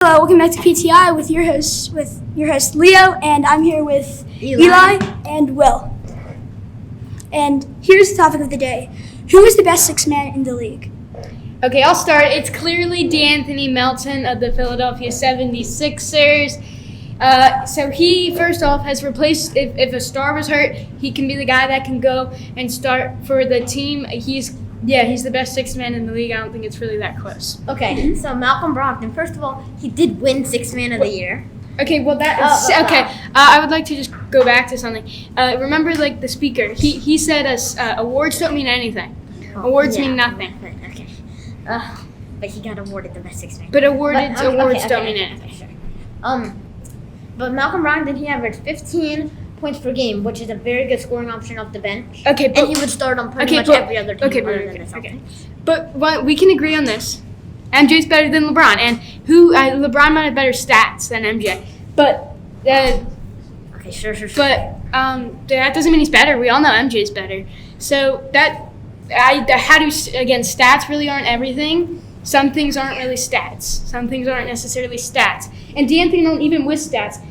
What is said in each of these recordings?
Hello, welcome back to PTI with your host Leo, and I'm here with Eli and Will. And here's the topic of the day: who is the best sixth man in the league? Okay, I'll start. It's clearly D'Anthony Melton of the Philadelphia 76ers. So he, first off, has replaced, if a star was hurt, he can be the guy that can go and start for the team. He's the best sixth man in the league. I don't think it's really that close. Okay, so Malcolm Brogdon, first of all, he did win sixth man of the year. Okay, well I would like to just go back to something. Remember, like the speaker, he said awards don't mean anything. Awards mean nothing. Okay. But he got awarded the best sixth man. But awards don't mean anything. Sure. But Malcolm Brogdon, he averaged 15 points per game, which is a very good scoring option off the bench. Okay, and he would start on pretty much every other team other than the Celtics. But we can agree on this. MJ's better than LeBron, and LeBron might have better stats than MJ. But okay, sure. But that doesn't mean he's better. We all know MJ's better. So stats really aren't everything. Some things aren't really stats. Some things aren't necessarily stats. And D'Anthony Melton, even with stats,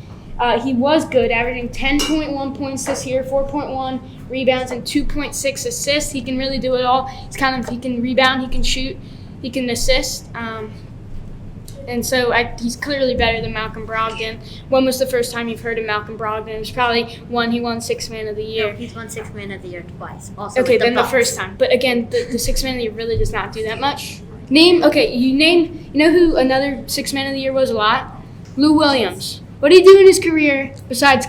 he was good, averaging 10.1 points this year, 4.1 rebounds, and 2.6 assists. He can really do it all. He can rebound, he can shoot, he can assist. And so he's clearly better than Malcolm Brogdon. When was the first time you've heard of Malcolm Brogdon? It was probably he won Sixth Man of the Year. No, he's won Sixth Man of the Year twice. Also okay, then the first time. But again, the Sixth Man of the Year really does not do that much. You know who another Sixth Man of the Year was a lot? Lou Williams. What did he do in his career besides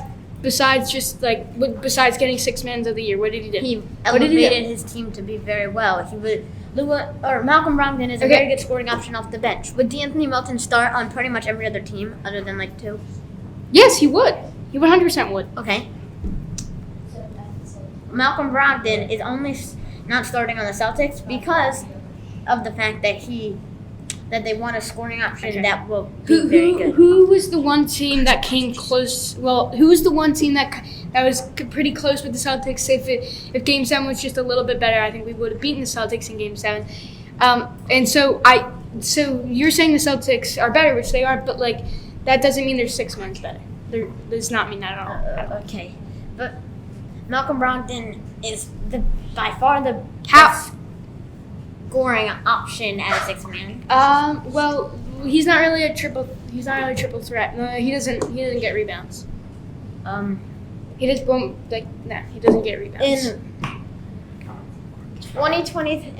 getting Sixth Man of the Year? What did he do? He elevated his team to be very well. Malcolm Brogdon is a very good scoring option off the bench. Would D'Anthony Melton start on pretty much every other team other than like two? Yes, he would. He 100% would. Okay. Malcolm Brogdon is only not starting on the Celtics because of the fact that they want a scoring option that will be very good. Who was the one team that came close? Well, who was the one team that was pretty close with the Celtics? If Game 7 was just a little bit better, I think we would have beaten the Celtics in Game 7. And so you're saying the Celtics are better, which they are, but like that doesn't mean their sixth man's better. Does not mean that at all. Okay, but Malcolm Brogdon is by far the best scoring option as a sixth man. Well, he's not really a triple threat. No, he doesn't get rebounds. He doesn't get rebounds. In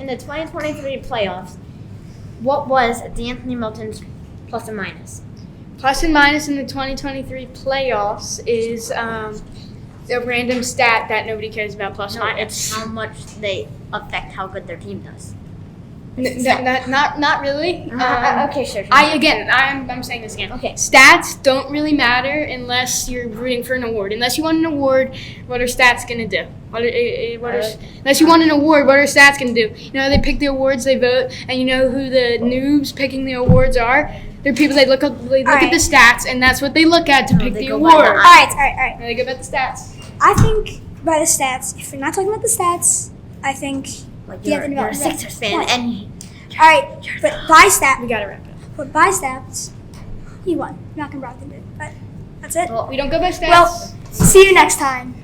the 2023 playoffs, what was D'Anthony Melton's plus and minus? Plus and minus in the 2023 playoffs is a random stat that nobody cares about. Plus and minus. It's how much they affect how good their team does. Not really. Okay, sure. I'm saying this again. Okay. Stats don't really matter unless you're rooting for an award. Unless you want an award, what are stats gonna do? Unless you want an award, what are stats gonna do? You know, they pick the awards, they vote, and you know who the noobs picking the awards are? They're people that look at the stats, and that's what they look at to pick the award. All right. And they go about the stats. I think by the stats. If we're not talking about the stats, I think. You're a Sixers fan, and all right, but by stats, we gotta wrap it up. But by stats, he won. Malcolm Brogdon did, but that's it. We don't go by stats. Well, see you next time.